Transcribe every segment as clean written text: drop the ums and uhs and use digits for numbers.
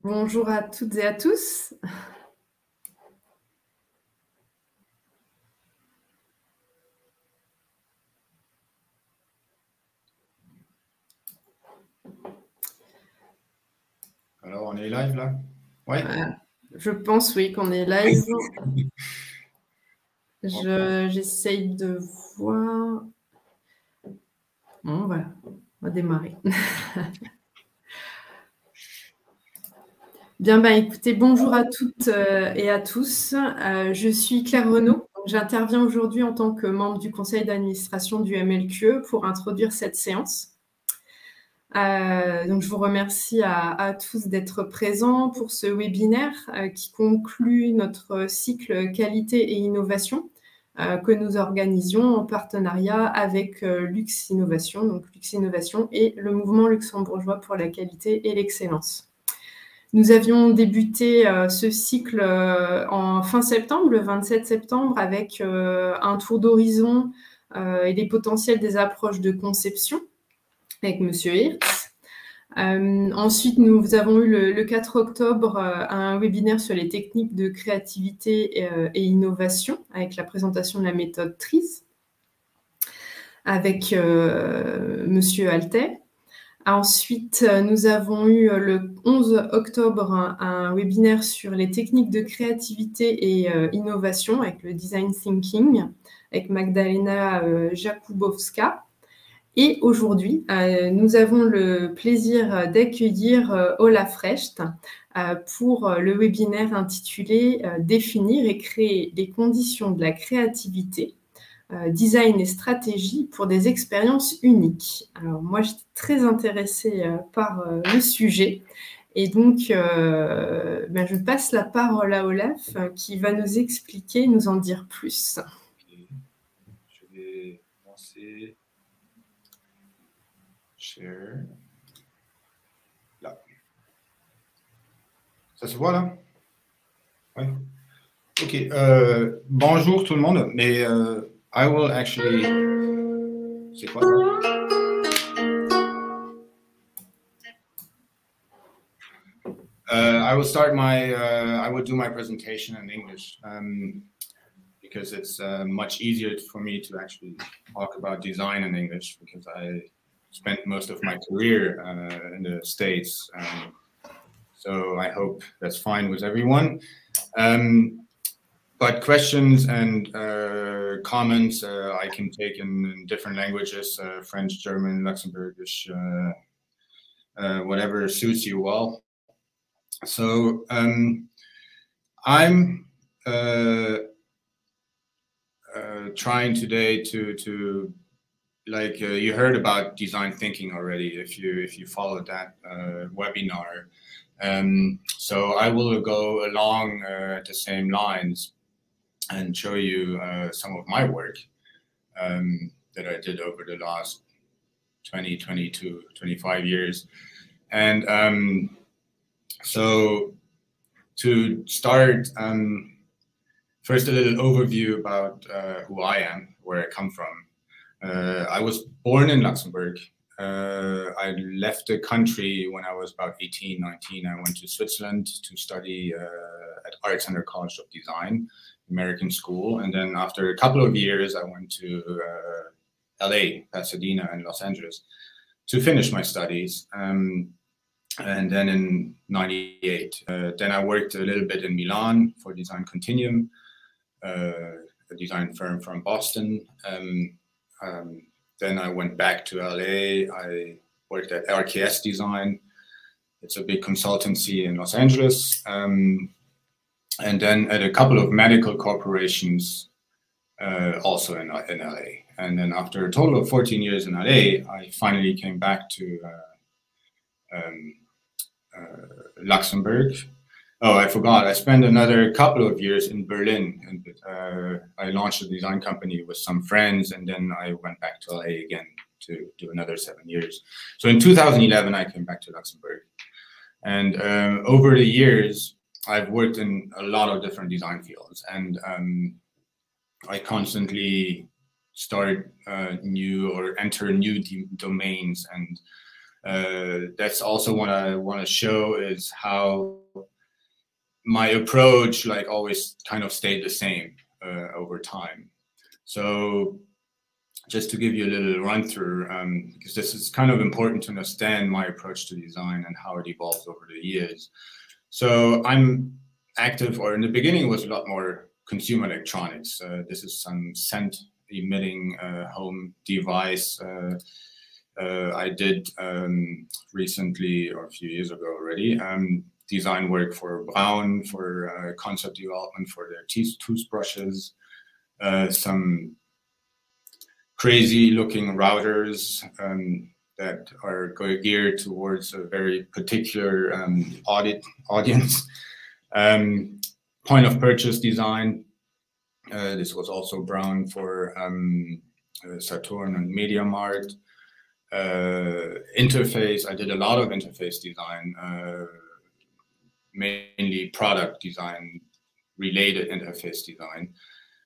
Bonjour à toutes et à tous. Alors, on est live là? Oui. Je pense, oui, qu'on est live. J'essaye de voir. Bon, voilà, on va démarrer. Bien, écoutez, bonjour à toutes et à tous. Je suis Claire Renaud. J'interviens aujourd'hui en tant que membre du conseil d'administration du MLQE pour introduire cette séance. Donc, je vous remercie à tous d'être présents pour ce webinaire qui conclut notre cycle Qualité et Innovation que nous organisions en partenariat avec Luxinnovation, donc Luxinnovation et le Mouvement Luxembourgeois pour la qualité et l'excellence. Nous avions débuté ce cycle en fin septembre, le 27 septembre, avec un tour d'horizon et les potentiels des approches de conception avec Monsieur Hirtz. Ensuite, nous avons eu le 4 octobre un webinaire sur les techniques de créativité et innovation avec la présentation de la méthode CRIses avec Monsieur Altet. Ensuite, nous avons eu le 11 octobre un webinaire sur les techniques de créativité et innovation avec le design thinking avec Magdalena Jakubowska. Et aujourd'hui, nous avons le plaisir d'accueillir Olaf Recht pour le webinaire intitulé « Définir et créer les conditions de la créativité, design et stratégie pour des expériences uniques ». Alors moi, j'étais très intéressée par le sujet. Et donc, je passe la parole à Olaf qui va nous expliquer, nous en dire plus. Je vais lancer... Share. Là. Ça se voit là? Oui. Ok. Bonjour tout le monde. Mais I will actually. C'est quoi ça? I will start my. I will do my presentation in English because it's much easier for me to actually talk about design in English because I spent most of my career in the States. So I hope that's fine with everyone. But questions and comments I can take in different languages, French, German, Luxembourgish, whatever suits you well. So I'm trying today to like you heard about design thinking already if you followed that webinar. So I will go along the same lines and show you some of my work that I did over the last 20, 22, 25 years. And so to start, first a little overview about who I am, where I come from. I was born in Luxembourg. I left the country when I was about 18, 19. I went to Switzerland to study at Art Center College of Design, American school. And then after a couple of years, I went to LA, Pasadena, and Los Angeles to finish my studies. And then in 98, then I worked a little bit in Milan for Design Continuum, a design firm from Boston. Then I went back to LA. I worked at RKS Design. It's a big consultancy in Los Angeles. And then at a couple of medical corporations, also in LA. And then after a total of 14 years in LA, I finally came back to Luxembourg. Oh, I forgot. I spent another couple of years in Berlin, and I launched a design company with some friends, and then I went back to LA again to do another 7 years. So in 2011, I came back to Luxembourg. And over the years, I've worked in a lot of different design fields, and I constantly start new or enter new domains. And That's also what I want to show, is how my approach like always kind of stayed the same over time. So just to give you a little run through, because this is kind of important to understand my approach to design and how it evolves over the years. So I'm active, or in the beginning it was a lot more consumer electronics. This is some scent emitting home device I did recently, or a few years ago already, design work for Braun, for concept development for their toothbrushes, some crazy looking routers that are geared towards a very particular audience. Point of purchase design. This was also Braun for Saturn and MediaMarkt. Interface, I did a lot of interface design, mainly product design, related interface design,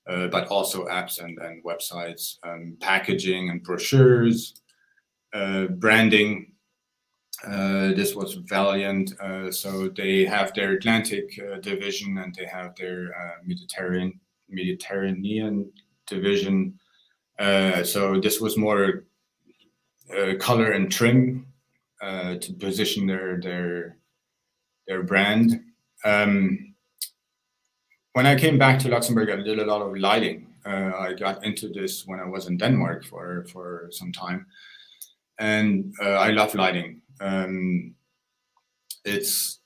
but also apps and websites, packaging and brochures, branding. This was Valiant, so they have their Atlantic division, and they have their Mediterranean division. So this was more color and trim to position their brand. When I came back to Luxembourg, I did a lot of lighting. I got into this when I was in Denmark for some time, and I love lighting. It's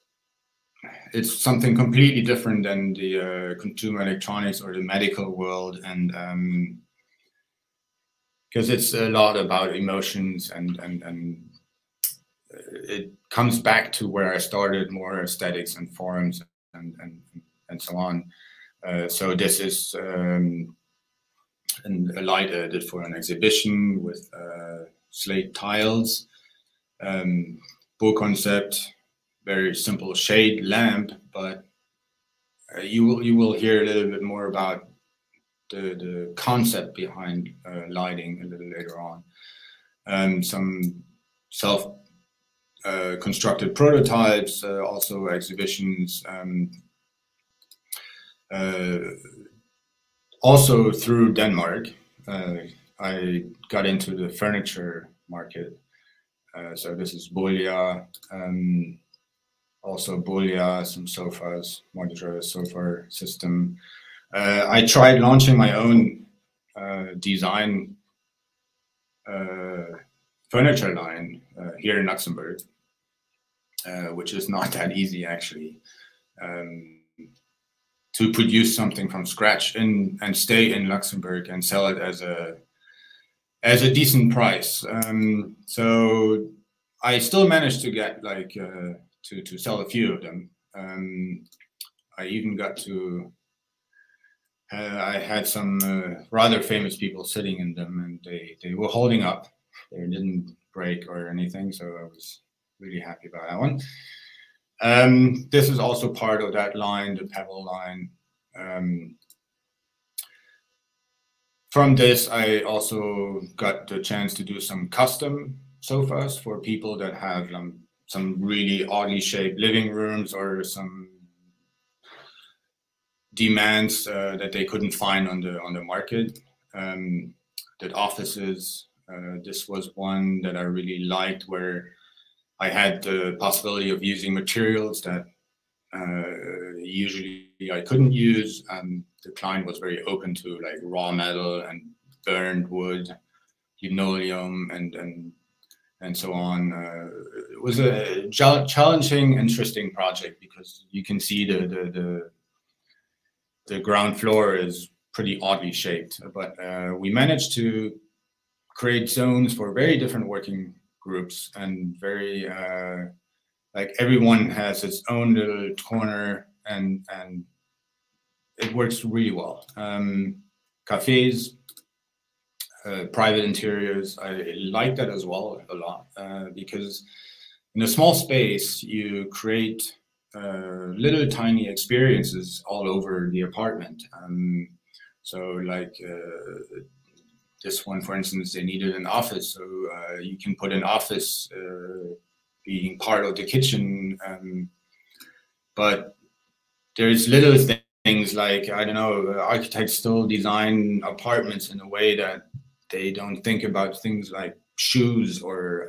something completely different than the consumer electronics or the medical world, and because it's a lot about emotions, and it comes back to where I started, more aesthetics and forms and so on. So this is a light I did for an exhibition with slate tiles, bow concept, very simple shade lamp, but you will hear a little bit more about the concept behind lighting a little later on. Some self constructed prototypes, also exhibitions. Also through Denmark, I got into the furniture market. So this is Bolia, also Bolia, some sofas, modular sofa system. I tried launching my own design furniture line here in Luxembourg, which is not that easy actually. To produce something from scratch and stay in Luxembourg and sell it as a decent price. So I still managed to get like to sell a few of them. I even got to. I had some rather famous people sitting in them, and they were holding up. They didn't break or anything, so I was really happy about that one. This is also part of that line, the Pebble line. From this, I also got the chance to do some custom sofas for people that have some really oddly shaped living rooms, or some demands that they couldn't find on the market. That offices, this was one that I really liked, where I had the possibility of using materials that usually I couldn't use. The client was very open to like raw metal and burned wood, linoleum, and so on. It was a challenging, interesting project, because you can see the ground floor is pretty oddly shaped, but we managed to create zones for very different working groups, and very like everyone has its own little corner, and it works really well. Cafes, private interiors, I like that as well a lot, because in a small space you create little tiny experiences all over the apartment. So like this one, for instance, they needed an office, so you can put an office being part of the kitchen, but there's little things like, I don't know, architects still design apartments in a way that they don't think about things like shoes or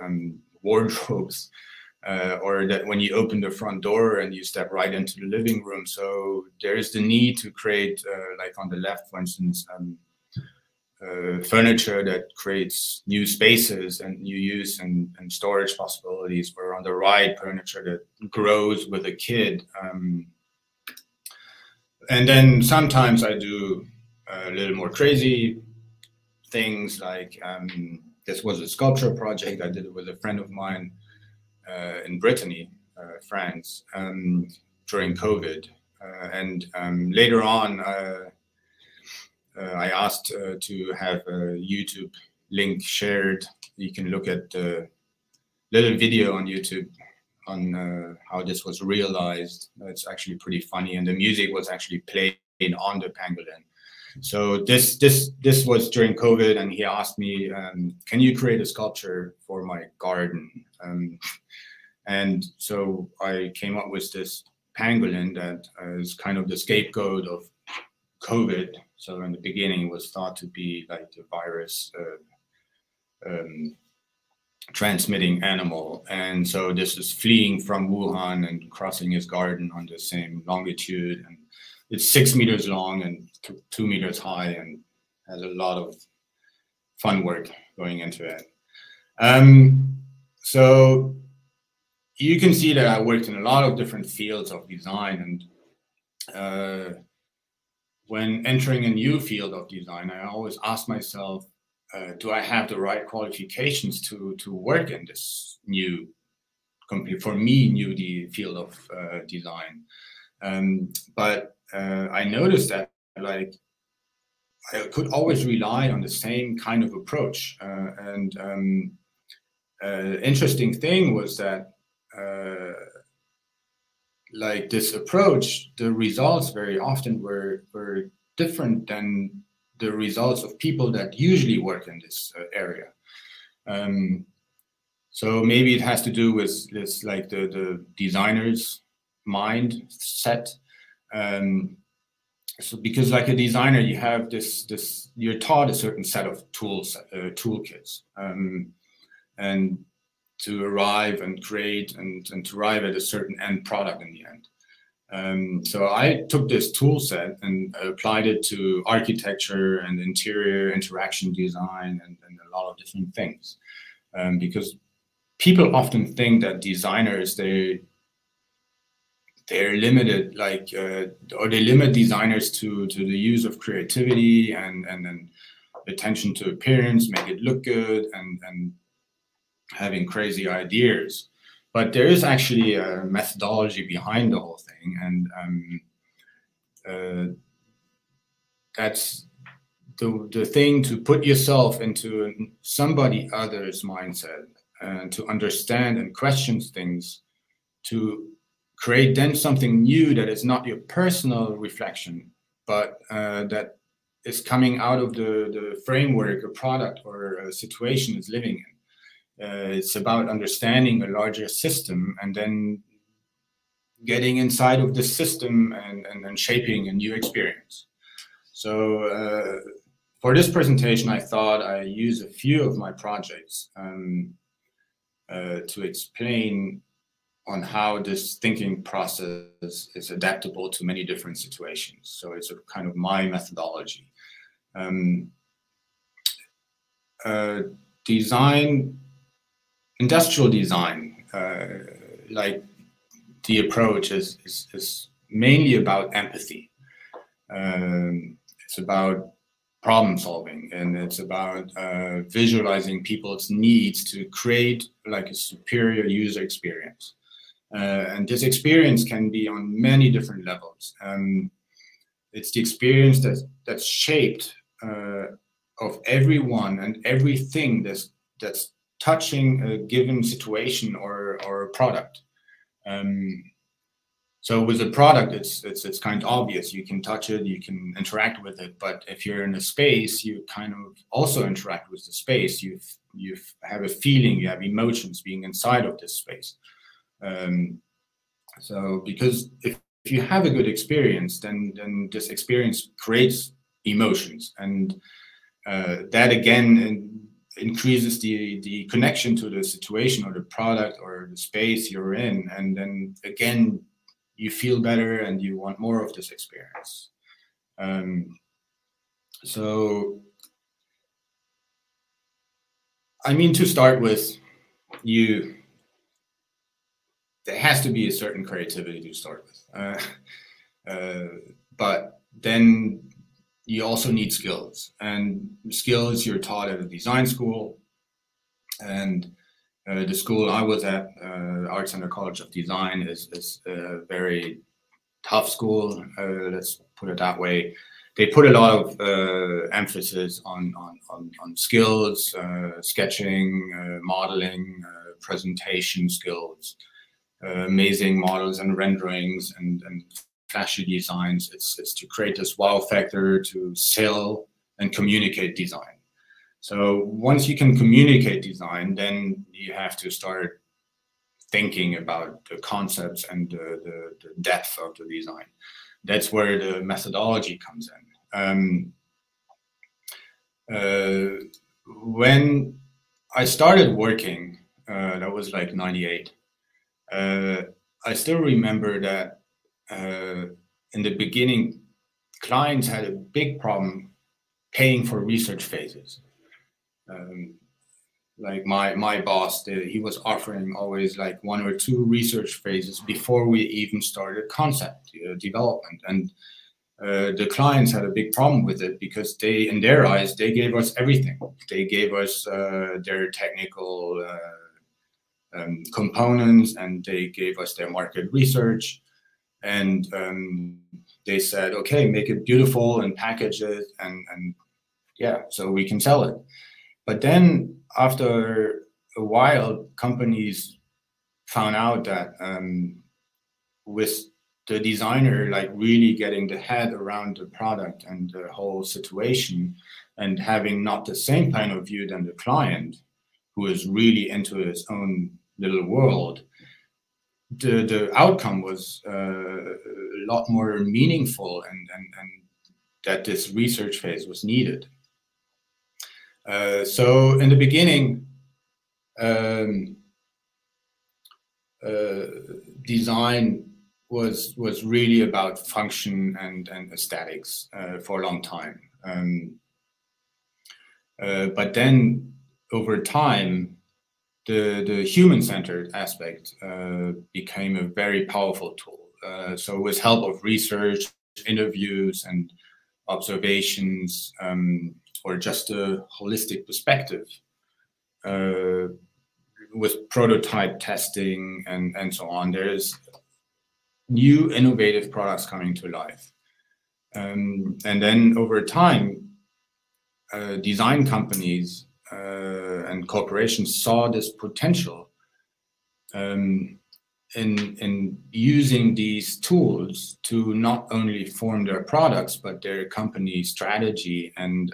wardrobes, or that when you open the front door and you step right into the living room. So there's the need to create, like on the left, for instance, furniture that creates new spaces and new use and storage possibilities, or on the right, furniture that grows with a kid. And then sometimes I do a little more crazy things, like this was a sculpture project I did it with a friend of mine in Brittany, France, during COVID. And later on, I asked to have a YouTube link shared. You can look at the little video on YouTube on how this was realized. It's actually pretty funny, and the music was actually played on the pangolin. So this was during COVID, and he asked me, can you create a sculpture for my garden? And so I came up with this pangolin that is kind of the scapegoat of COVID. So in the beginning, it was thought to be like the virus transmitting animal. And so this is fleeing from Wuhan and crossing his garden on the same longitude. And it's 6 meters long and 2 meters high, and has a lot of fun work going into it. So you can see that I worked in a lot of different fields of design, and when entering a new field of design, I always ask myself, do I have the right qualifications to work in this new, for me, new field of design? But I noticed that, like, I could always rely on the same kind of approach. Interesting thing was that, like this approach, the results very often were different than the results of people that usually work in this area. So maybe it has to do with this, like the designer's mindset. So because like a designer, you have you're taught a certain set of tools, toolkits, and to arrive and create and to arrive at a certain end product in the end. So I took this tool set and applied it to architecture and interior interaction design and a lot of different things. Because people often think that designers, they're limited, like, or they limit designers to the use of creativity and then attention to appearance, make it look good, and having crazy ideas. But there is actually a methodology behind the whole thing, and that's the thing, to put yourself into somebody other's mindset and to understand and question things, to create then something new that is not your personal reflection, but that is coming out of the framework a product or a situation is living in. It's about understanding a larger system and then getting inside of the system and shaping a new experience. So for this presentation, I thought I use a few of my projects to explain on how this thinking process is adaptable to many different situations. So it's a kind of my methodology. Industrial design, like the approach is mainly about empathy. It's about problem solving, and it's about visualizing people's needs to create like a superior user experience. And this experience can be on many different levels. It's the experience that's shaped of everyone and everything that's touching a given situation or a product. So with a product, it's kind of obvious. You can touch it, you can interact with it. But if you're in a space, you kind of also interact with the space. You have a feeling, you have emotions being inside of this space. So because if you have a good experience, then this experience creates emotions, and that again increases the connection to the situation or the product or the space you're in, and then again you feel better and you want more of this experience. So I mean, to start with, there has to be a certain creativity to start with, but then you also need skills, and skills you're taught at a design school. And the school I was at, Art Center College of Design, is a very tough school, let's put it that way. They put a lot of emphasis on skills, sketching, modeling, presentation skills, amazing models and renderings and flashy designs. It's to create this wow factor, to sell and communicate design. So once you can communicate design, then you have to start thinking about the concepts and the depth of the design. That's where the methodology comes in. When I started working, that was like 98. I still remember that in the beginning, clients had a big problem paying for research phases. Like my boss, he was offering always like 1 or 2 research phases before we even started concept development. And the clients had a big problem with it because they, in their eyes, they gave us everything. They gave us their technical components, and they gave us their market research. And they said, okay, make it beautiful and package it, and yeah, so we can sell it. But then after a while, companies found out that with the designer like really getting the head around the product and the whole situation, and having not the same point of view than the client, who is really into his own little world, the outcome was a lot more meaningful, and that this research phase was needed. So in the beginning, design was really about function and aesthetics for a long time. But then over time, the human-centered aspect became a very powerful tool. So with help of research, interviews, and observations, or just a holistic perspective, with prototype testing and so on, there's new innovative products coming to life. And then over time, design companies and corporations saw this potential in using these tools to not only form their products, but their company strategy and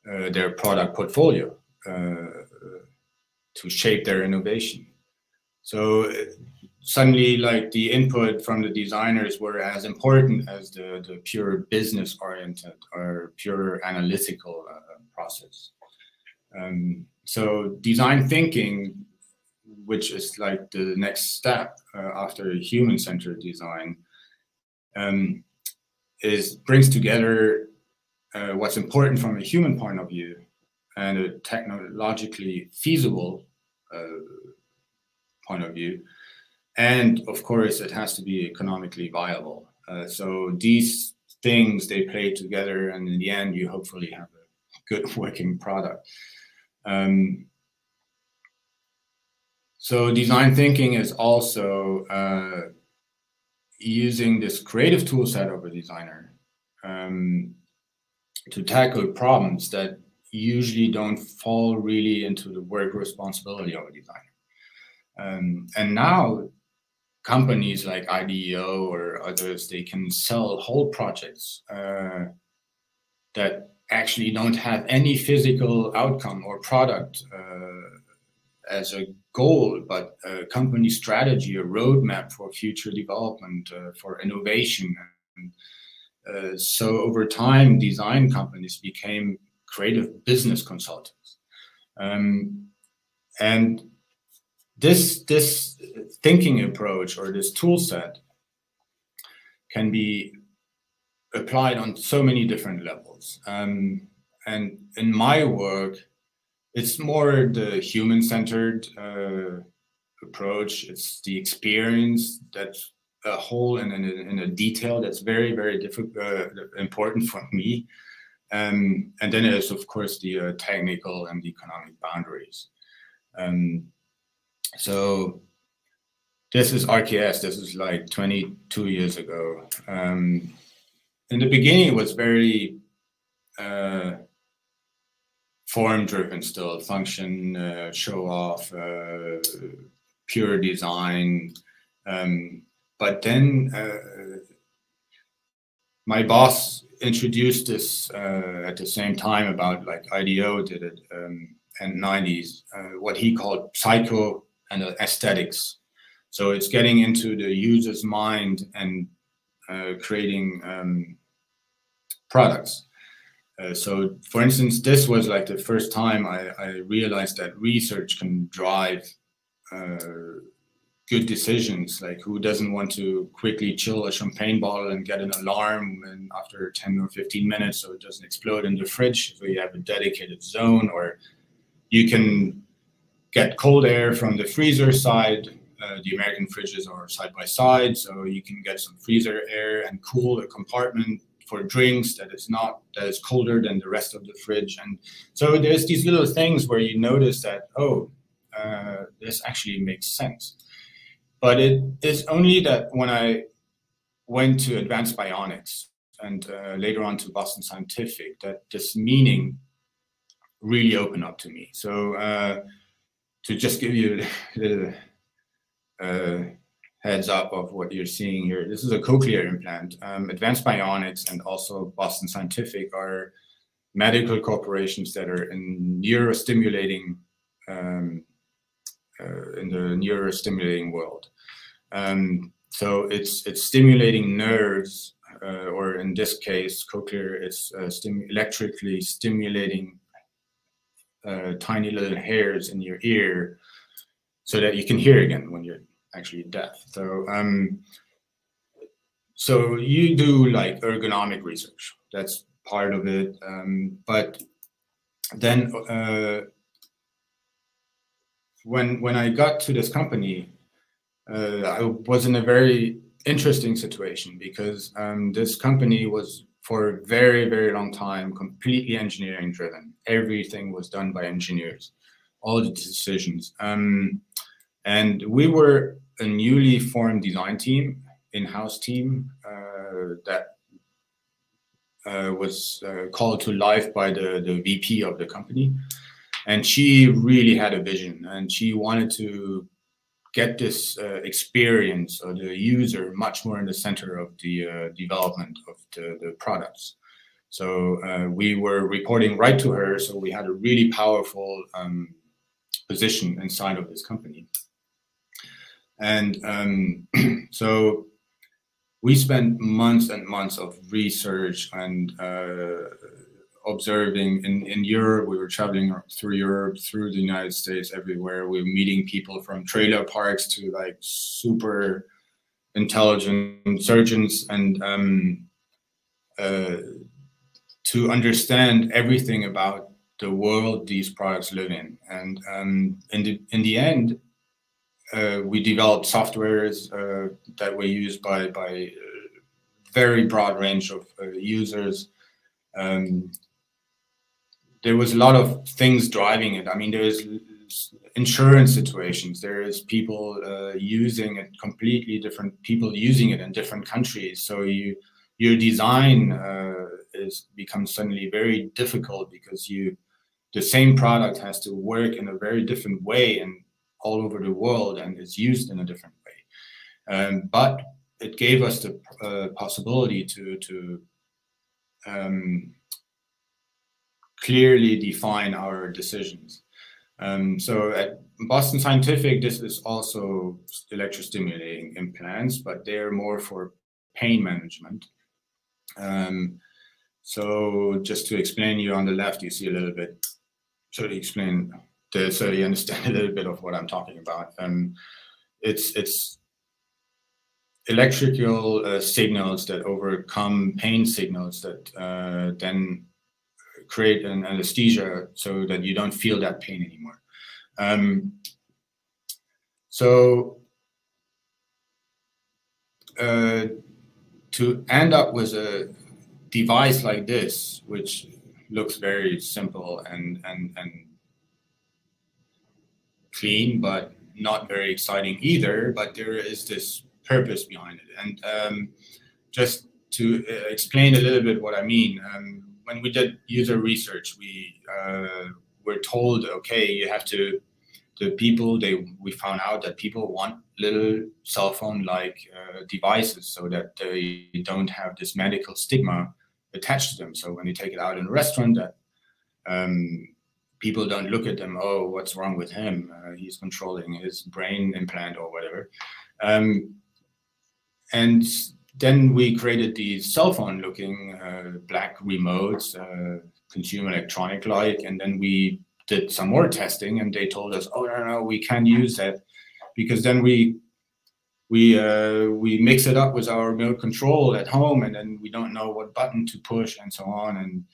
their product portfolio to shape their innovation. So suddenly, like, the input from the designers were as important as the pure business-oriented or pure analytical process. So design thinking, which is like the next step after human-centered design, brings together what's important from a human point of view and a technologically feasible point of view. And of course, it has to be economically viable. So these things, they play together, and in the end, you hopefully have a good working product. So design thinking is also using this creative tool set of a designer to tackle problems that usually don't fall really into the work responsibility of a designer. And now companies like IDEO or others, they can sell whole projects that actually don't have any physical outcome or product as a goal, but a company strategy, a roadmap for future development, for innovation. And, so over time, design companies became creative business consultants. And this thinking approach or this tool set can be applied on so many different levels. And in my work, it's more the human-centered approach. It's the experience that's a whole and in a detail that's very, very important for me. And then there's, of course, the technical and the economic boundaries. So this is RKS. This is like 22 years ago. In the beginning, it was very form-driven still, function, show off, pure design. But then my boss introduced this at the same time about like IDEO did it in the 90s, what he called psycho and aesthetics. So it's getting into the user's mind and creating products. So for instance, this was like the first time I realized that research can drive good decisions. Like, who doesn't want to quickly chill a champagne bottle and get an alarm and after 10 or 15 minutes so it doesn't explode in the fridge? So you have a dedicated zone, or you can get cold air from the freezer side. The American fridges are side by side, so you can get some freezer air and cool a compartment for drinks that is colder than the rest of the fridge. And so there's these little things where you notice that, oh, this actually makes sense. But it is only that when I went to advanced bionics and later on to Boston Scientific, that this meaning really opened up to me. So to just give you a little heads up of what you're seeing here, this is a cochlear implant. Advanced Bionics and also Boston Scientific are medical corporations that are in neurostimulating in the neurostimulating world. So it's stimulating nerves, or in this case, cochlear, it's electrically stimulating tiny little hairs in your ear so that you can hear again when you're actually deaf. So so you do like ergonomic research, that's part of it. But then when I got to this company, I was in a very interesting situation because this company was for a very, very long time completely engineering driven. Everything was done by engineers, all the decisions. And we were a newly formed design team, in-house team, that was called to life by the VP of the company. And she really had a vision, and she wanted to get this experience of the user much more in the center of the development of the products. So we were reporting right to her, so we had a really powerful position inside of this company. And so we spent months and months of research and observing in Europe. We were traveling through Europe, through the United States, everywhere. We were meeting people from trailer parks to like super intelligent surgeons, and to understand everything about the world these products live in. And in the end, we developed softwares that were used by a very broad range of users. There was a lot of things driving it. I mean, there's insurance situations. There is people using it, completely different people using it in different countries. So your design becomes suddenly very difficult because the same product has to work in a very different way and all over the world, and it's used in a different way. But it gave us the possibility to clearly define our decisions. So at Boston Scientific, this is also electrostimulating implants, but they're more for pain management. So just to explain, you on the left, you see a little bit, so to explain, so you understand a little bit of what I'm talking about. It's electrical signals that overcome pain signals that then create an anesthesia so that you don't feel that pain anymore. To end up with a device like this, which looks very simple and clean, but not very exciting either, but there is this purpose behind it. And just to explain a little bit what I mean, when we did user research, we were told, okay, you have to, we found out that people want little cell phone-like devices so that they don't have this medical stigma attached to them. So when you take it out in a restaurant, that people don't look at them, oh, what's wrong with him? He's controlling his brain implant or whatever. And then we created these cell phone looking black remotes, consumer electronic-like, and then we did some more testing and they told us, oh, no, we can't use that, because then we mix it up with our remote control at home, and then we don't know what button to push and so on.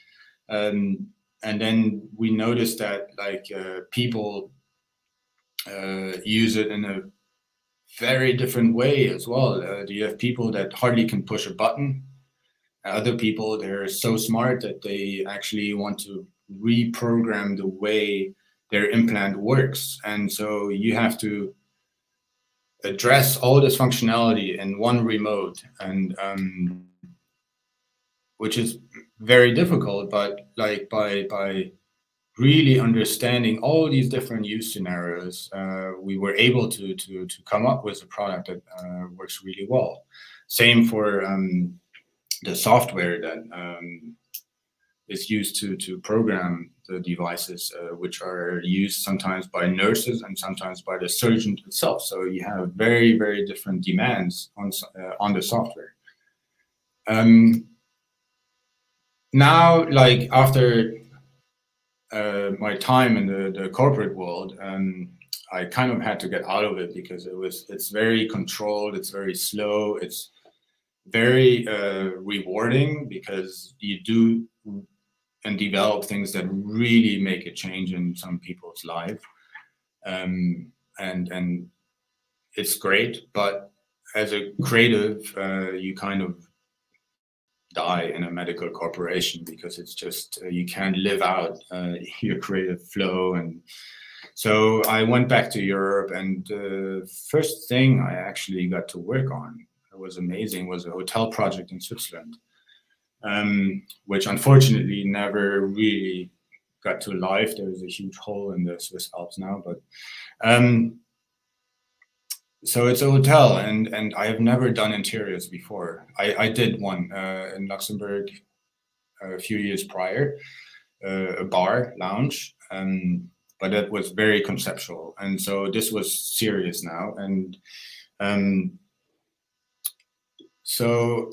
And then we noticed that like people use it in a very different way as well. You have people that hardly can push a button. Other people, they're so smart that they actually want to reprogram the way their implant works. And so you have to address all this functionality in one remote, and which is very difficult, but like by really understanding all these different use scenarios, we were able to come up with a product that works really well. Same for the software that is used to program the devices, which are used sometimes by nurses and sometimes by the surgeon itself. So you have very, very different demands on the software. Now, like after my time in the corporate world, I kind of had to get out of it because it's very controlled, it's very slow, it's very rewarding because you do and develop things that really make a change in some people's life, and it's great. But as a creative, you kind of die in a medical corporation because it's just you can't live out your creative flow. And so I went back to Europe, and the first thing I actually got to work on, it was amazing, was a hotel project in Switzerland, which unfortunately never really got to life. There is a huge hole in the Swiss Alps now, but so it's a hotel, and I have never done interiors before. I did one in Luxembourg a few years prior, a bar lounge, but that was very conceptual, and so this was serious now. And so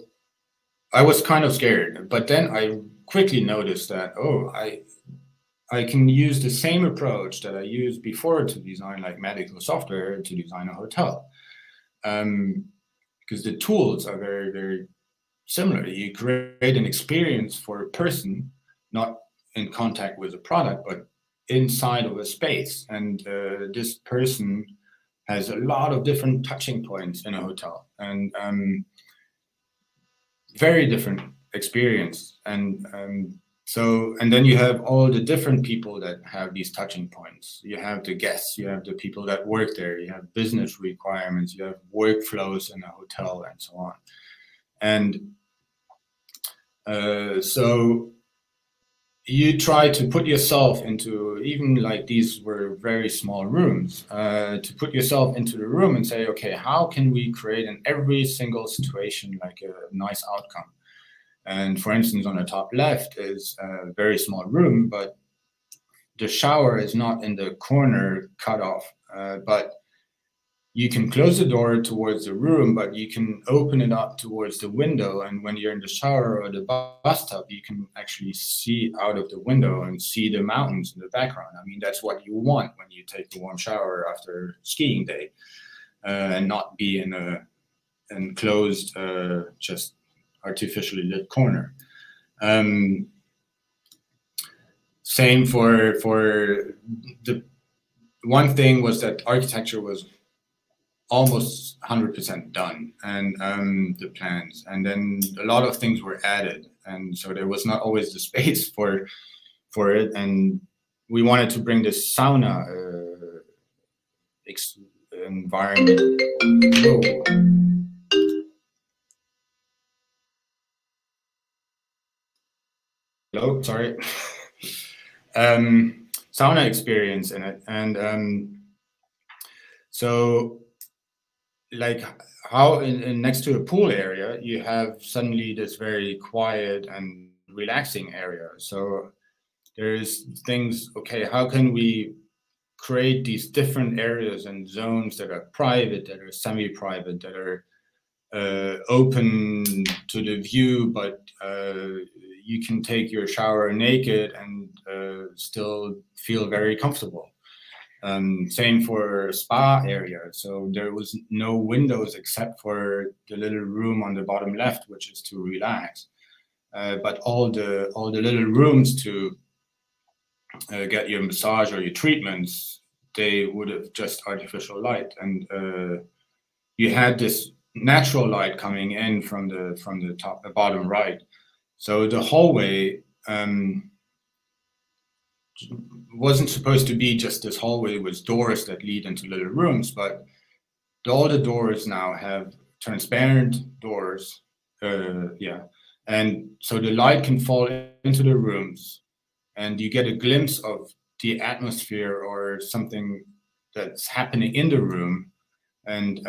I was kind of scared, but then I quickly noticed that, oh, I can use the same approach that I used before to design like medical software to design a hotel. Because the tools are very, very similar. You create an experience for a person, not in contact with a product, but inside of a space. And this person has a lot of different touching points in a hotel, and very different experience. And and then you have all the different people that have these touching points. You have the guests, you have the people that work there, you have business requirements, you have workflows in a hotel, and so on. And so you try to put yourself into, even like these were very small rooms, to put yourself into the room and say, okay, how can we create in every single situation like a nice outcome? And for instance, on the top left is a very small room, but the shower is not in the corner cut off, but you can close the door towards the room, but you can open it up towards the window. And when you're in the shower or the bathtub, you can actually see out of the window and see the mountains in the background. I mean, that's what you want when you take the warm shower after skiing day, and not be in a enclosed, just artificially lit corner. Same for the one thing was that architecture was almost 100% done, and the plans, and then a lot of things were added, and so there was not always the space for it, and we wanted to bring this sauna environment. Whoa. Hello, sorry. Sauna experience in it, and so like how in next to a pool area, you have suddenly this very quiet and relaxing area. So there's things, okay, how can we create these different areas and zones that are private, that are semi-private, that are open to the view, but you can take your shower naked and still feel very comfortable. Same for spa area. So there was no windows except for the little room on the bottom left, which is to relax. But all the little rooms to get your massage or your treatments, they would have just artificial light, and you had this natural light coming in from the top, the bottom right. So the hallway wasn't supposed to be just this hallway with doors that lead into little rooms, but all the doors now have transparent doors. And so the light can fall into the rooms, and you get a glimpse of the atmosphere or something that's happening in the room, and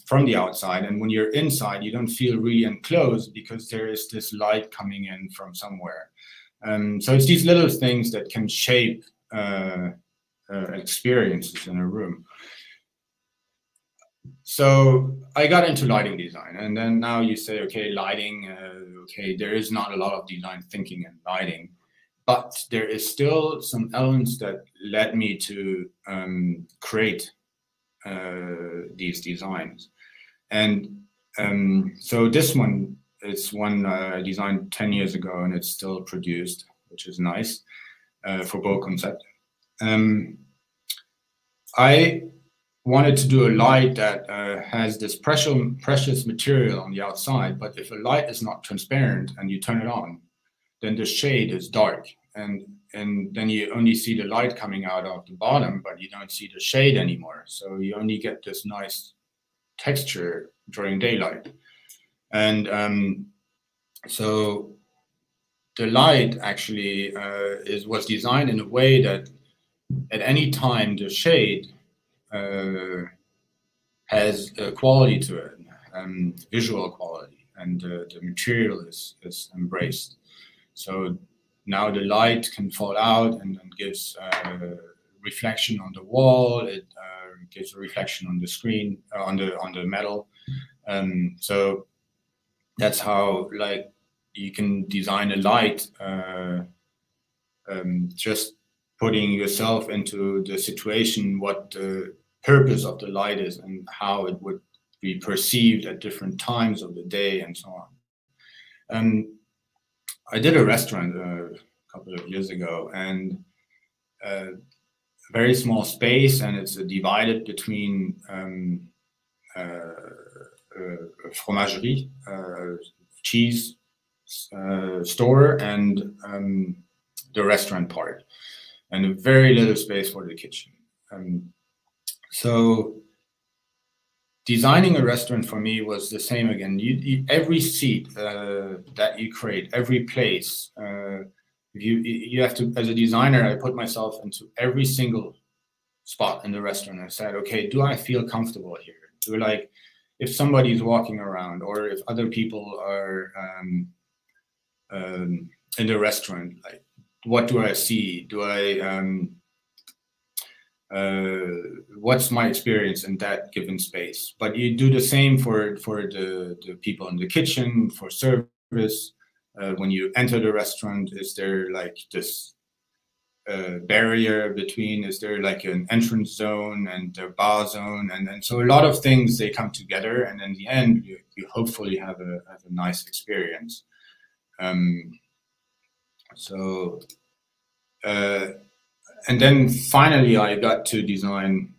from the outside. And when you're inside, you don't feel really enclosed because there is this light coming in from somewhere. So it's these little things that can shape experiences in a room. So I got into lighting design, and then now you say, okay, lighting, okay, there is not a lot of design thinking in lighting, but there is still some elements that led me to create these designs. And so this one is one I designed 10 years ago, and it's still produced, which is nice for Beau Concept. I wanted to do a light that has this precious material on the outside, but if a light is not transparent and you turn it on, then the shade is dark, and then you only see the light coming out of the bottom, but you don't see the shade anymore. So you only get this nice texture during daylight. And so the light actually was designed in a way that at any time the shade has a quality to it, visual quality, and the material is embraced. So now the light can fall out and gives reflection on the wall. It gives a reflection on the screen, on the metal. So that's how, like, you can design a light, just putting yourself into the situation, what the purpose of the light is and how it would be perceived at different times of the day and so on. I did a restaurant a couple of years ago, and a very small space, and it's divided between fromagerie, cheese store, and the restaurant part, and a very little space for the kitchen. So designing a restaurant for me was the same again. Every seat that you create, every place, you have to, as a designer, I put myself into every single spot in the restaurant. I said, okay, do I feel comfortable here? Do like, if somebody's walking around, or if other people are in the restaurant, like, what do I see? Do I what's my experience in that given space? But you do the same for the people in the kitchen, for service. When you enter the restaurant, is there like this barrier between, is there like an entrance zone and a bar zone, and so a lot of things, they come together, and in the end you hopefully have a nice experience. And then finally I got to design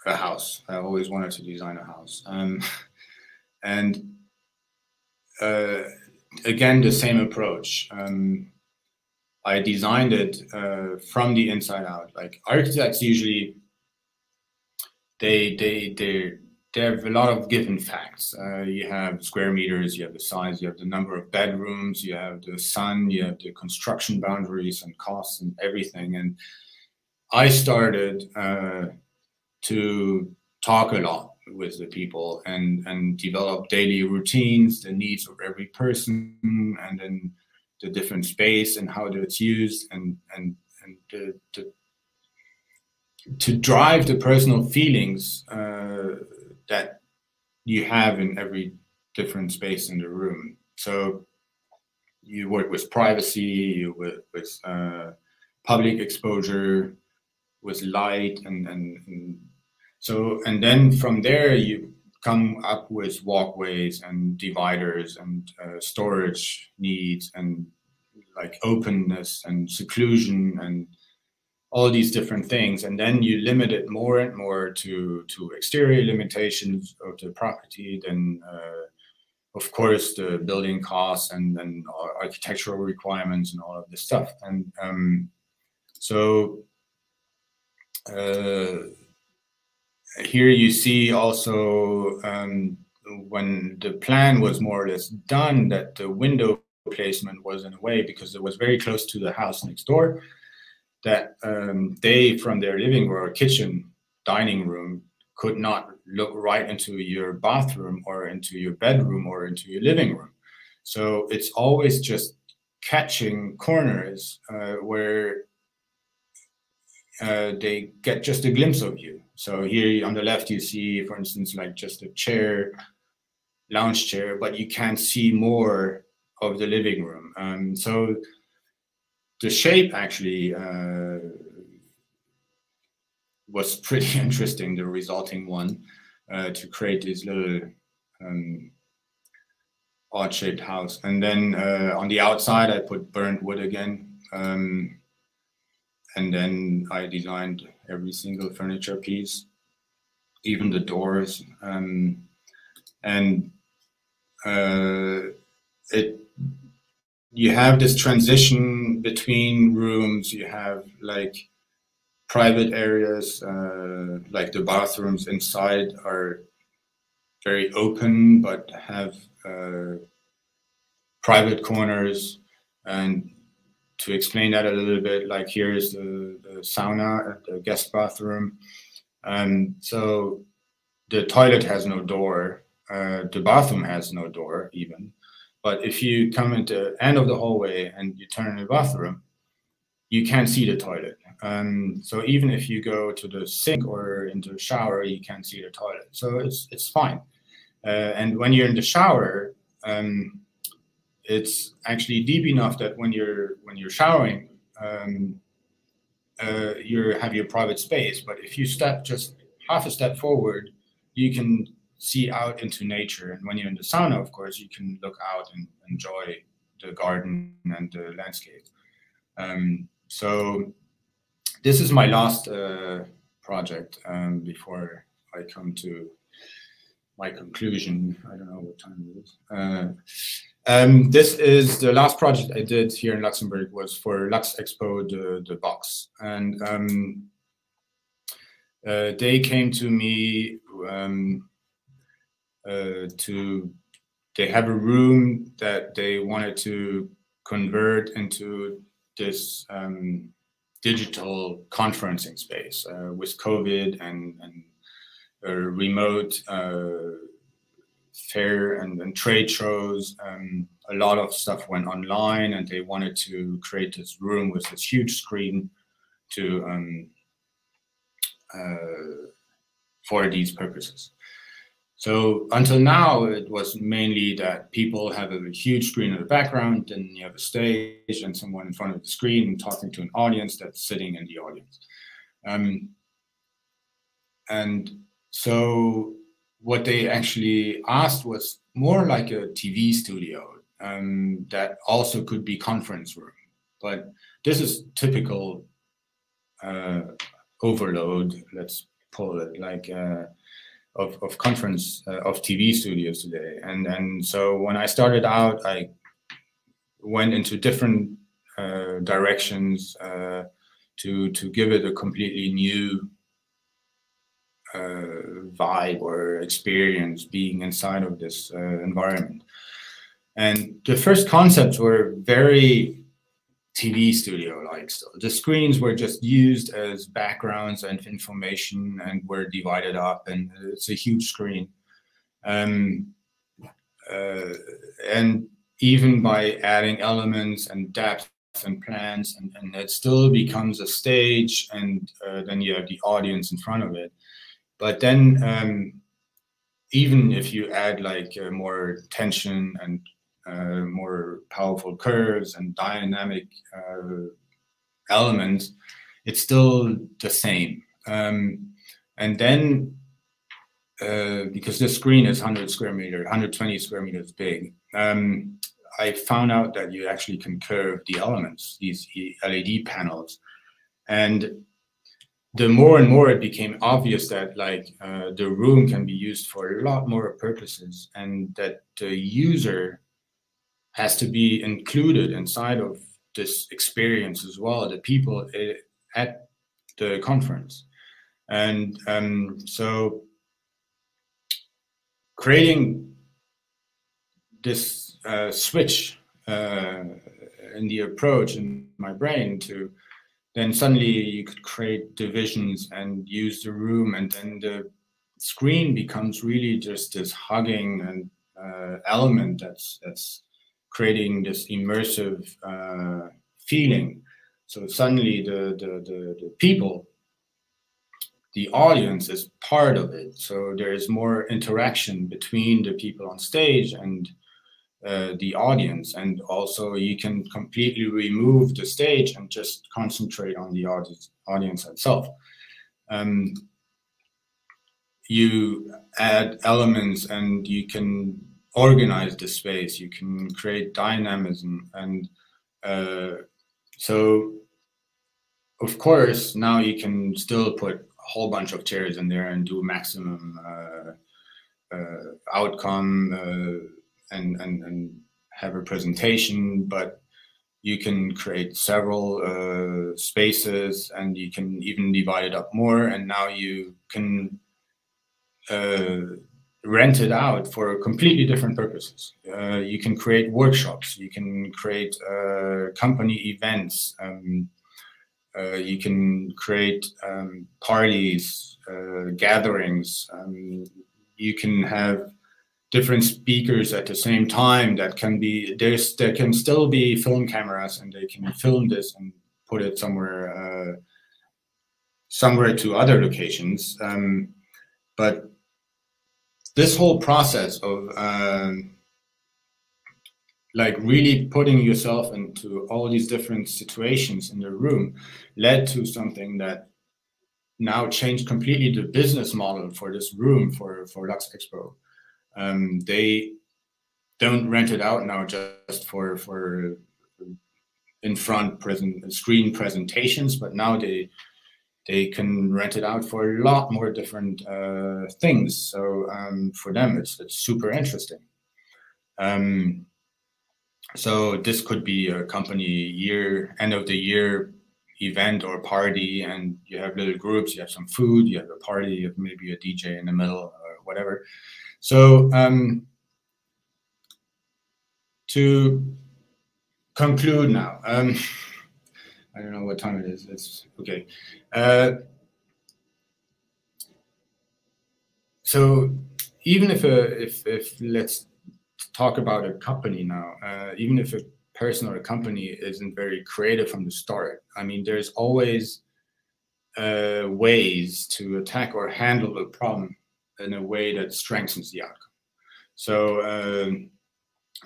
a house. I always wanted to design a house, and again, the same approach. I designed it from the inside out. Like, architects usually, they have a lot of given facts. You have square meters, you have the size, you have the number of bedrooms, you have the sun, you have the construction boundaries and costs and everything. And I started to talk a lot with the people and develop daily routines, the needs of every person, and then the different space and how it's used, and to drive the personal feelings that you have in every different space in the room. So you work with privacy, you work with public exposure, with light, and then from there you come up with walkways and dividers and storage needs and like openness and seclusion and all these different things. And then you limit it more and more to exterior limitations of the property, then of course the building costs and then architectural requirements and all of this stuff. And here you see also when the plan was more or less done, that the window placement was in a way, because it was very close to the house next door, that they, from their living room or kitchen, dining room, could not look right into your bathroom or into your bedroom or into your living room. So it's always just catching corners where they get just a glimpse of you. So here on the left, you see, for instance, like just a chair, lounge chair, but you can't see more of the living room. So the shape actually was pretty interesting, the resulting one, to create this little odd-shaped house. And then on the outside, I put burnt wood again. And then I designed every single furniture piece, even the doors. You have this transition between rooms. You have like private areas, like the bathrooms inside are very open, but have private corners. And to explain that a little bit, like here is the sauna at the guest bathroom. So the toilet has no door, the bathroom has no door even. But if you come at the end of the hallway and you turn in the bathroom, you can't see the toilet. So even if you go to the sink or into the shower, you can't see the toilet. So it's fine. And when you're in the shower, it's actually deep enough that when you're showering, you have your private space. But if you step just half a step forward, you can see out into nature. And when you're in the sauna, of course, you can look out and enjoy the garden and the landscape. So this is my last project before I come to my conclusion. I don't know what time it is. This is the last project I did here in Luxembourg, was for Lux Expo, the box. And they came to me they have a room that they wanted to convert into this digital conferencing space with COVID and remote fair and trade shows. A lot of stuff went online, and they wanted to create this room with this huge screen to for these purposes. So until now, it was mainly that people have a huge screen in the background, and you have a stage and someone in front of the screen talking to an audience that's sitting in the audience. And so what they actually asked was more like a TV studio that also could be conference room. But this is typical overload, let's call it, like of conference of TV studios today. And so when I started out, I went into different directions to give it a completely new vibe or experience being inside of this environment. And the first concepts were very TV studio-like. So the screens were just used as backgrounds and information, and were divided up, and it's a huge screen. And even by adding elements and depth and plans, and it still becomes a stage, and then you have the audience in front of it. But then even if you add like more tension and more powerful curves and dynamic elements, it's still the same. And then because this screen is 120 square meters big, I found out that you actually can curve the elements, these LED panels. And the more and more it became obvious that like the room can be used for a lot more purposes, and that the user has to be included inside of this experience as well, the people at the conference. And so creating this switch in the approach in my brain to then suddenly you could create divisions and use the room, and then the screen becomes really just this hugging and element that's creating this immersive feeling. So suddenly the people, the audience is part of it. So there is more interaction between the people on stage and the audience, and also you can completely remove the stage and just concentrate on the audience itself. You add elements, and you can organize the space, you can create dynamism, and so of course now you can still put a whole bunch of chairs in there and do maximum outcome and have a presentation, but you can create several spaces, and you can even divide it up more, and now you can rent it out for completely different purposes. You can create workshops, you can create company events, you can create parties, gatherings, you can have different speakers at the same time that can be, there can still be film cameras, and they can film this and put it somewhere to other locations. But this whole process of like really putting yourself into all these different situations in the room led to something that now changed completely the business model for this room for Lux Expo. They don't rent it out now just for in front screen presentations, but now they can rent it out for a lot more different things. So for them, it's super interesting. So this could be a company end of the year event or party, and you have little groups, you have some food, you have a party, you have maybe a DJ in the middle or whatever. So to conclude now, I don't know what time it is. It's okay. So even if let's talk about a company now, even if a person or a company isn't very creative from the start, I mean, there's always ways to attack or handle the problem in a way that strengthens the outcome. So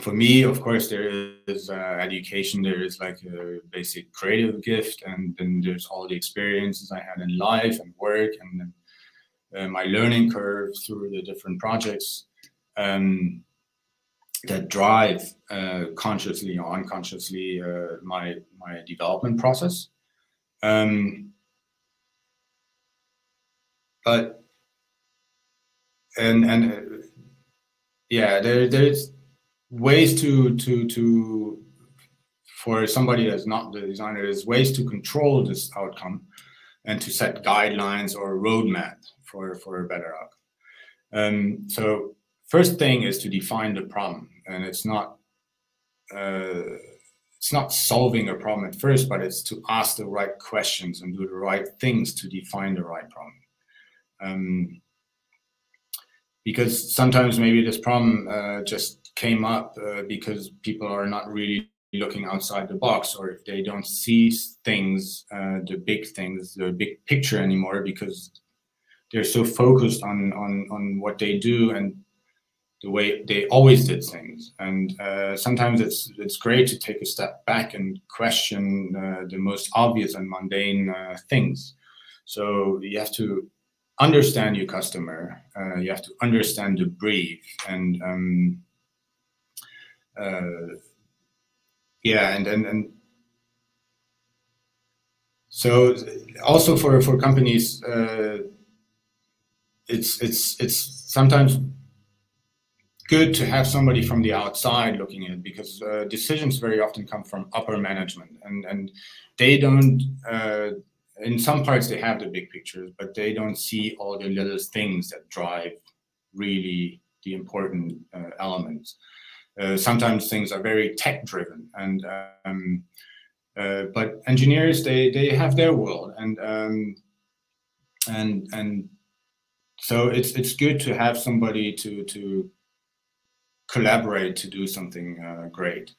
for me, of course, there is education. There is like a basic creative gift, and then there's all the experiences I had in life and work, and then my learning curve through the different projects that drive consciously or unconsciously my development process. But yeah, there's ways to for somebody that's not the designer, there's ways to control this outcome and to set guidelines or a roadmap for a better outcome. So first thing is to define the problem, and it's not solving a problem at first, but it's to ask the right questions and do the right things to define the right problem. Because sometimes maybe this problem just came up because people are not really looking outside the box, or if they don't see things, the big picture anymore, because they're so focused on what they do and the way they always did things. And sometimes it's great to take a step back and question the most obvious and mundane things. So you have to understand your customer, you have to understand the brief, and yeah, and so also for companies, it's sometimes good to have somebody from the outside looking at it, because decisions very often come from upper management, and they don't. In some parts, they have the big pictures, but they don't see all the little things that drive really the important elements. Sometimes things are very tech-driven, and but engineers they have their world, and so it's good to have somebody to collaborate to do something great.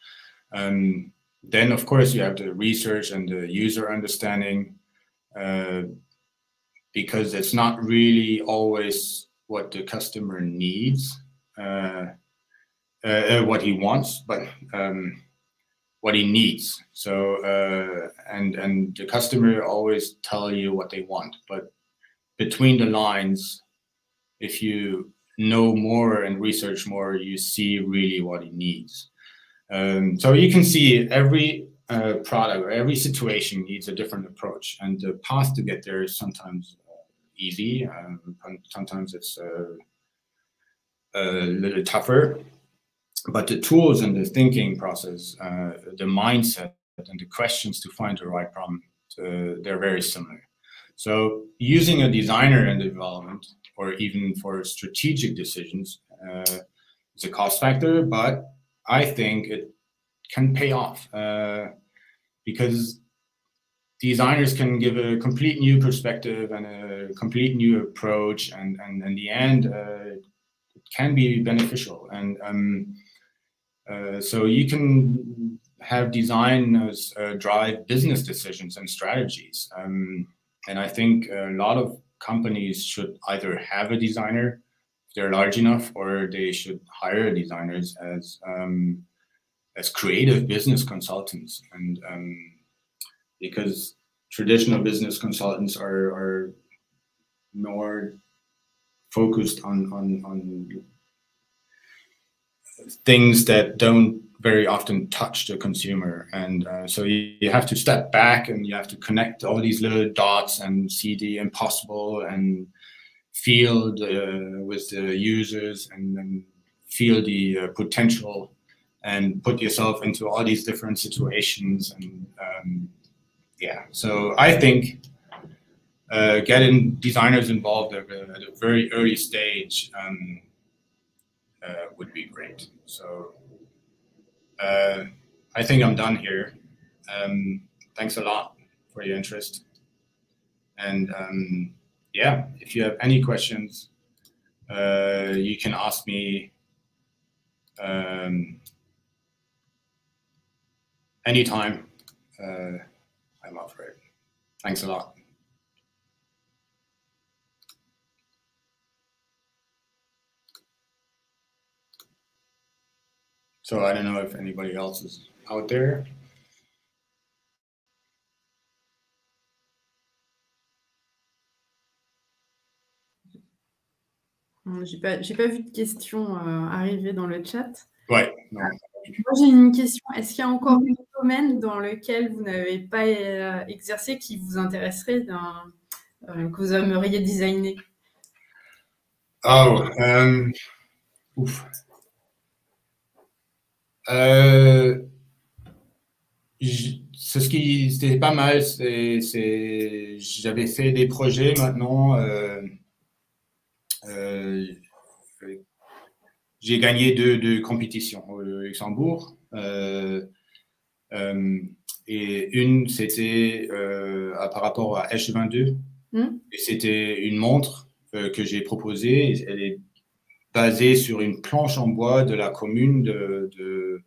Then of course you have the research and the user understanding. Because it's not really always what the customer needs, what he wants, but what he needs. So and the customer always tell you what they want, but between the lines, if you know more and research more, you see really what he needs. So you can see every product or every situation needs a different approach, and the path to get there is sometimes easy, sometimes it's a little tougher, but the tools and the thinking process, the mindset and the questions to find the right problem, they're very similar. So using a designer in development, or even for strategic decisions, is a cost factor, but I think it can pay off because designers can give a complete new perspective and a complete new approach, and in the end, it can be beneficial. And so you can have designers drive business decisions and strategies. And I think a lot of companies should either have a designer if they're large enough, or they should hire designers as creative business consultants. And because traditional business consultants are more focused on things that don't very often touch the consumer. And so you have to step back and you have to connect all these little dots and see the impossible and feel with the users, and then feel the potential and put yourself into all these different situations. And yeah, so I think getting designers involved at a very early stage would be great. So I think I'm done here. Thanks a lot. for your interest. And yeah, if you have any questions, you can ask me anytime. I'm up for it. Thanks a lot. So I don't know if anybody else is out there. J'ai pas vu de questions arriver dans le chat. Ouais, non. Moi, j'ai une question. Est-ce qu'il y a encore un domaine dans lequel vous n'avez pas exercé qui vous intéresserait, que vous aimeriez designer? Oh, ouf. Ce qui c'était pas mal, j'avais fait des projets maintenant. J'ai gagné deux compétitions au Luxembourg. Et une, c'était par rapport à H22. Et c'était une montre que j'ai proposée. Elle est basée sur une planche en bois de la commune de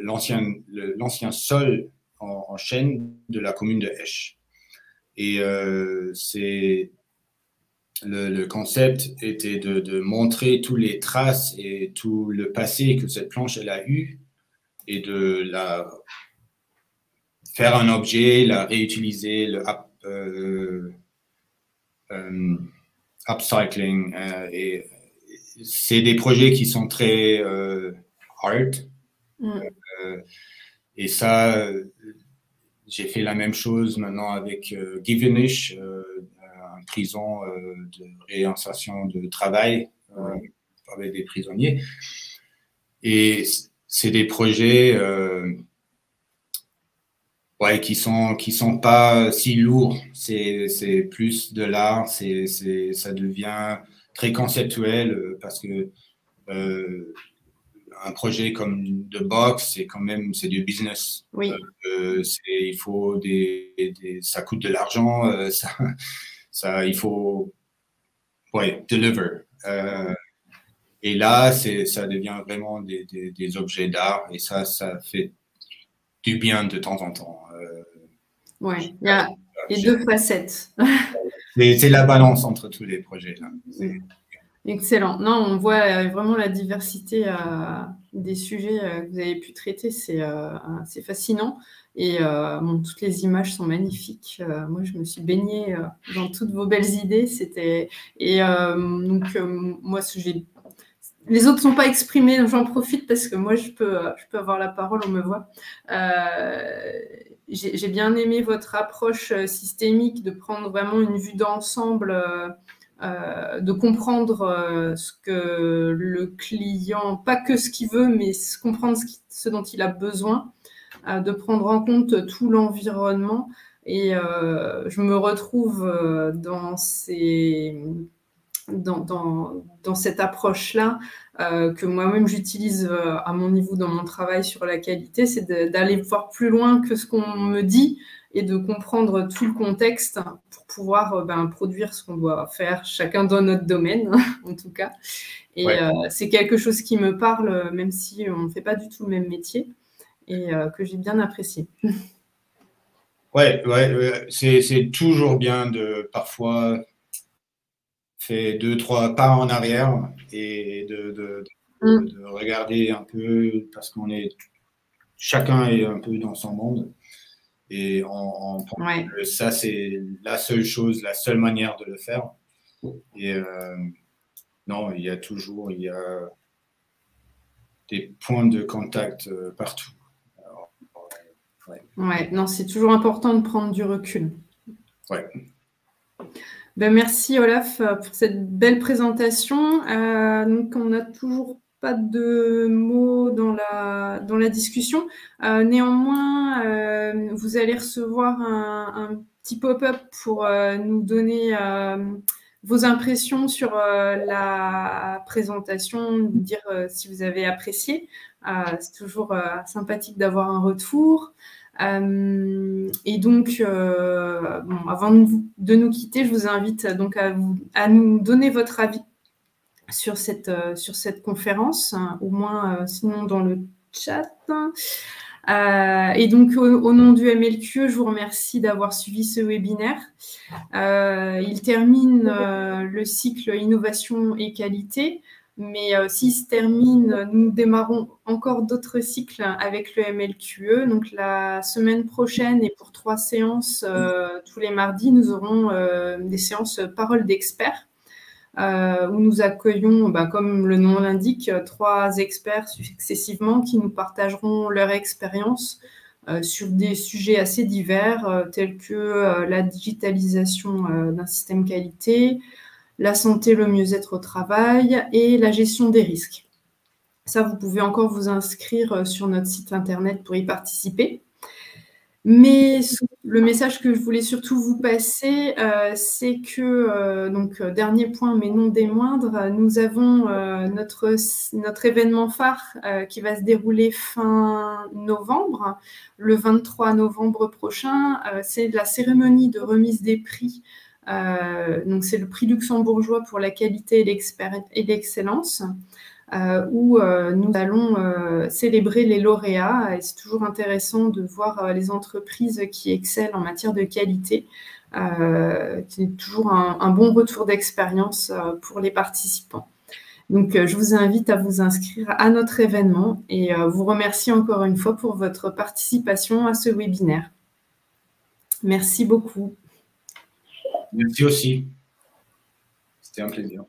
l'ancien sol en chêne de la commune de Esch. Et le concept était de montrer toutes les traces et tout le passé que cette planche elle a eu et de la faire un objet, la réutiliser, le upcycling. Et c'est des projets qui sont très art. Et ça, j'ai fait la même chose maintenant avec Givenish, une prison de réinsertion de travail avec des prisonniers. Et c'est des projets qui sont pas si lourds. C'est plus de l'art, ça devient très conceptuel parce que un projet comme de boxe, c'est quand même du business. Oui. Il faut ça coûte de l'argent, il faut deliver. Et là, ça devient vraiment des objets d'art et ça fait du bien de temps en temps. Ouais, il y a les deux facettes. C'est la balance entre tous les projets là. Excellent. Non, on voit vraiment la diversité des sujets que vous avez pu traiter. C'est fascinant. Et toutes les images sont magnifiques. Moi, je me suis baignée dans toutes vos belles idées. Moi, les autres ne sont pas exprimés, donc j'en profite parce que moi, je peux avoir la parole, on me voit. J'ai bien aimé votre approche systémique de prendre vraiment une vue d'ensemble, de comprendre ce que le client, pas que ce qu'il veut, mais comprendre ce dont il a besoin, de prendre en compte tout l'environnement. Et je me retrouve dans cette approche-là que moi-même j'utilise à mon niveau dans mon travail sur la qualité, c'est d'aller voir plus loin que ce qu'on me dit et de comprendre tout le contexte pour pouvoir produire ce qu'on doit faire, chacun dans notre domaine, en tout cas. Et c'est quelque chose qui me parle, même si on ne fait pas du tout le même métier, et que j'ai bien apprécié. Ouais, c'est toujours bien de parfois faire 2-3 pas en arrière et de regarder un peu parce chacun est un peu dans son monde et ça c'est la seule manière de le faire. Et non, il y a des points de contact partout. Alors, non, c'est toujours important de prendre du recul. Ouais. Merci Olaf pour cette belle présentation. Donc on n'a toujours pas de mots dans la discussion. Néanmoins, vous allez recevoir un petit pop-up pour nous donner vos impressions sur la présentation, nous dire si vous avez apprécié. C'est toujours sympathique d'avoir un retour. Et donc, bon, avant de nous quitter, je vous invite donc à nous donner votre avis sur cette conférence, au moins sinon dans le chat. Et donc, au nom du MLQE, je vous remercie d'avoir suivi ce webinaire. Il termine le cycle innovation et qualité, mais s'il se termine, nous démarrons encore d'autres cycles avec le MLQE. Donc, la semaine prochaine et pour 3 séances, tous les mardis, nous aurons des séances paroles d'experts. Où nous accueillons, comme le nom l'indique, 3 experts successivement qui nous partageront leur expérience sur des sujets assez divers tels que la digitalisation d'un système qualité, la santé, le mieux-être au travail et la gestion des risques. Ça, vous pouvez encore vous inscrire sur notre site internet pour y participer. Mais le message que je voulais surtout vous passer, c'est que, donc, dernier point, mais non des moindres, nous avons notre événement phare qui va se dérouler fin novembre, le 23 novembre prochain. C'est la cérémonie de remise des prix. Donc, c'est le prix luxembourgeois pour la qualité et l'excellence. Où nous allons célébrer les lauréats. Et c'est toujours intéressant de voir les entreprises qui excellent en matière de qualité. C'est toujours un bon retour d'expérience pour les participants. Donc, je vous invite à vous inscrire à notre événement et vous remercie encore une fois pour votre participation à ce webinaire. Merci beaucoup. Merci aussi. C'était un plaisir.